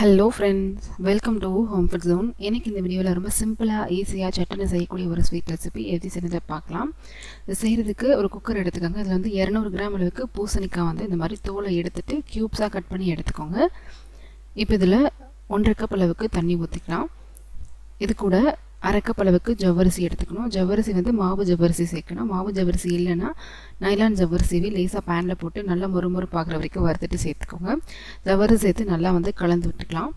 Hello friends, welcome to home food zone. எனக்கு இந்த வீடியோவில் ரொம்ப சிம்பிளாக ஈஸியாக சட்டுன்னு செய்யக்கூடிய ஒரு ஸ்வீட் ரெசிபி எப்படி செஞ்சதை பார்க்கலாம். இது செய்கிறதுக்கு ஒரு குக்கர் எடுத்துக்கோங்க. அதில் வந்து 200 கிராம் அளவுக்கு பூசணிக்காய் வந்து இந்த மாதிரி தோலை எடுத்துகிட்டு க்யூப்ஸாக கட் பண்ணி எடுத்துக்கோங்க. இப்போ இதில் 1.5 கப் அளவுக்கு தண்ணி ஊற்றிக்கலாம். இது கூட 1/2 கப் அளவுக்கு ஜவ்வரிசி எடுத்துக்கணும். ஜவ்வரிசி வந்து மாவு ஜவ்வரிசி சேர்க்கணும். மாவு ஜவ்வரிசி இல்லைன்னா நைலான் ஜவ்வரிசிவே லேசாக பேனில் போட்டு நல்லா மொறு பார்க்குற வரைக்கும் வறுத்துட்டு சேர்த்துக்கோங்க. ஜவ்வரிசி சேர்த்து நல்லா வந்து கலந்து விட்டுக்கலாம்.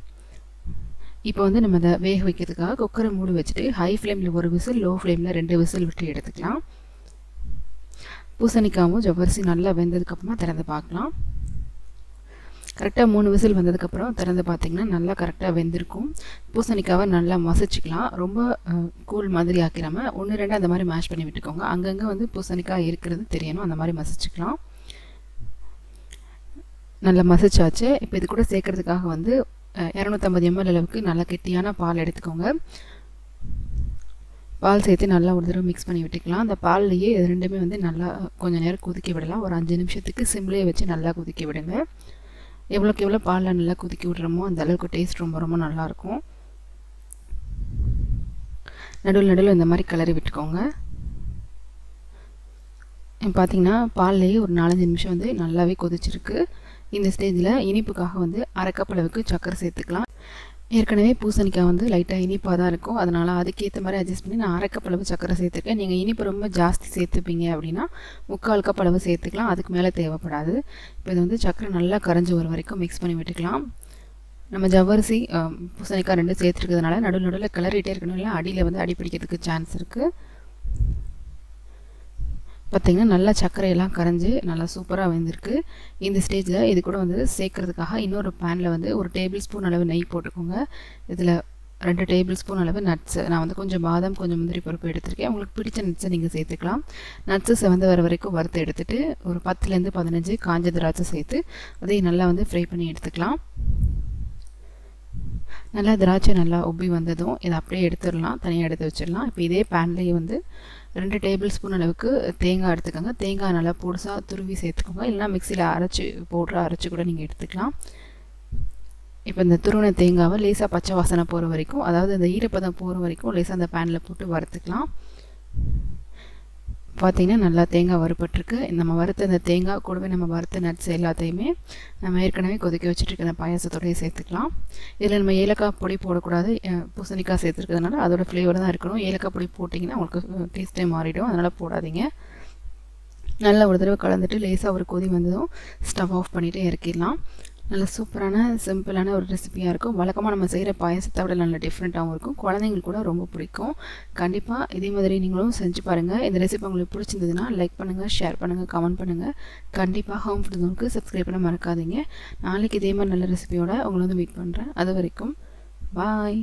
இப்போ வந்து நம்ம அதை வேக வைக்கிறதுக்காக குக்கரை மூடி வச்சுட்டு ஹை ஃப்ளேமில் 1 விசில், லோ ஃப்ளேமில் 2 விசில் விட்டு எடுத்துக்கலாம். பூசணிக்காவும் ஜவ்வரிசி நல்லா வெந்ததுக்கப்புறமா திறந்து பார்க்கலாம். கரெக்டாக 3 விசில் வந்ததுக்கப்புறம் திறந்து பார்த்திங்கன்னா நல்லா கரெக்டாக வெந்திருக்கும். பூசணிக்காவை நல்லா மசிச்சுக்கலாம். ரொம்ப கூழ் மாதிரி ஆக்கிடாமல் 1-2 அந்த மாதிரி மேஷ் பண்ணி விட்டுக்கோங்க. அங்கங்கே வந்து பூசணிக்காய் இருக்கிறது தெரியணும், அந்த மாதிரி மசிச்சுக்கலாம். நல்லா மசிச்சாச்சு. இப்போ இது கூட சேர்க்கறதுக்காக வந்து 250 ml அளவுக்கு நல்லா கெட்டியான பால் எடுத்துக்கோங்க. பால் சேர்த்து நல்லா ஒரு தடவை மிக்ஸ் பண்ணி விட்டுக்கலாம். அந்த பால்லையே இது ரெண்டுமே வந்து நல்லா கொஞ்சம் நேரம் கொதிக்க விடலாம். ஒரு 5 நிமிஷத்துக்கு சிம்லேயே வச்சு நல்லா கொதிக்க விடுங்க. எவ்வளோக்கு எவ்வளோ பாலில் நல்லா கொதிக்க விடுறோமோ அந்த அளவுக்கு டேஸ்ட் ரொம்ப நல்லாயிருக்கும். நடுவில் இந்த மாதிரி கிளறி விட்டுக்கோங்க. பார்த்திங்கன்னா பால்லையே ஒரு 4-5 நிமிஷம் வந்து நல்லாவே கொதிச்சிருக்கு. இந்த ஸ்டேஜில் இனிப்புக்காக வந்து 1/2 கப் அளவுக்கு சர்க்கரை சேர்த்துக்கலாம். ஏற்கனவே பூசணிக்காய் வந்து லைட்டாக இனிப்பாக தான் இருக்கும். அதனால் அதுக்கேற்ற மாதிரி அட்ஜஸ்ட் பண்ணி நான் 1/2 கப் அளவு சர்க்கரை சேர்த்துருக்கேன். நீங்கள் இனிப்பு ரொம்ப ஜாஸ்தி சேர்த்துப்பீங்க அப்படின்னா 3/4 கப் அளவு சேர்த்துக்கலாம். அதுக்கு மேலே தேவைப்படாது. இப்போ இது வந்து சர்க்கரை நல்லா கரைஞ்சி வர வரைக்கும் மிக்ஸ் பண்ணி விட்டுக்கலாம். நம்ம ஜவ்வரிசி பூசணிக்காய் 2 சேர்த்துருக்கிறதுனால நடுவில் கிளறிட்டே இருக்கணும், இல்லை அடியில் வந்து அடி பிடிக்கிறதுக்கு சான்ஸ் இருக்குது. பார்த்திங்கன்னா நல்லா சர்க்கரையெல்லாம் கரைஞ்சி நல்லா சூப்பராக வெந்திருக்கு. இந்த ஸ்டேஜில் இது கூட வந்து சேர்க்கறதுக்காக இன்னொரு பேனில் வந்து 1 டேபிள் ஸ்பூன் அளவு நெய் போட்டுக்கோங்க. இதில் 2 டேபிள் ஸ்பூன் அளவு நட்ஸு, நான் வந்து கொஞ்சம் பாதாம் கொஞ்சம் முந்திரி பருப்பு எடுத்திருக்கேன். உங்களுக்கு பிடிச்ச நட்ஸை நீங்கள் சேர்த்துக்கலாம். நட்ஸு செவந்து வர வரைக்கும் வறுத்து எடுத்துகிட்டு ஒரு 10 - 15 காஞ்ச திராட்சை சேர்த்து அதையும் நல்லா வந்து ஃப்ரை பண்ணி எடுத்துக்கலாம். நல்லா திராட்சை நல்லா உப்பி வந்ததும் இதை அப்படியே எடுத்துடலாம், தனியாக எடுத்து வச்சிடலாம். இப்போ இதே பேன்லேயே வந்து 2 டேபிள் ஸ்பூன் அளவுக்கு தேங்காய் எடுத்துக்கோங்க. தேங்காய் நல்லா பொடிசாக துருவி சேர்த்துக்கோங்க, இல்லைனா மிக்சியில் அரைச்சி கூட நீங்கள் எடுத்துக்கலாம். இப்போ இந்த துருவின தேங்காவை லேசாக பச்சை வாசனை போகிற வரைக்கும், அதாவது இந்த ஈரப்பதம் போகிற வரைக்கும் லேசாக அந்த பேனில் போட்டு வறுத்துக்கலாம். பார்த்திங்கன்னா நல்லா தேங்காய் வறுபட்டுருக்கு. நம்ம வறுத்த அந்த தேங்காய் கூடவே நம்ம வறுத்த நட்ஸ் எல்லாத்தையுமே நம்ம ஏற்கனவே கொதிக்க வச்சுட்டு அந்த பாயாசத்தோடய சேர்த்துக்கலாம். இதில் நம்ம ஏலக்காய் பொடி போடக்கூடாது, பூசணிக்காய் சேர்த்துருக்கிறதுனால அதோட ஃப்ளேவர் தான் இருக்கணும். ஏலக்காய் பொடி போட்டிங்கன்னா உங்களுக்கு டேஸ்ட்டே மாறிடும், அதனால் போடாதீங்க. நல்லா ஒரு தடவை கலந்துட்டு லேசாக ஒரு கொதி வந்ததும் ஸ்டவ் ஆஃப் பண்ணிவிட்டு இறக்கிடலாம். நல்ல சூப்பரான சிம்பிளான ஒரு ரெசிபியாக இருக்கும். வழக்கமாக நம்ம செய்கிற பாயசத்தை விட நல்ல டிஃப்ரெண்ட்டாகவும் இருக்கும். குழந்தைங்களுக்கு கூட ரொம்ப பிடிக்கும். கண்டிப்பாக இதே மாதிரி நீங்களும் செஞ்சு பாருங்கள். இந்த ரெசிபி உங்களுக்கு பிடிச்சிருந்ததுன்னா லைக் பண்ணுங்கள், ஷேர் பண்ணுங்கள், கமெண்ட் பண்ணுங்கள். கண்டிப்பாக ஹோம் ஃபுட் ஜோனுக்கு சப்ஸ்கிரைப் பண்ண மறக்காதீங்க. நாளைக்கு இதே மாதிரி நல்ல ரெசிபியோட உங்களை வந்து மீட் பண்ணுறேன். அது வரைக்கும் பாய்.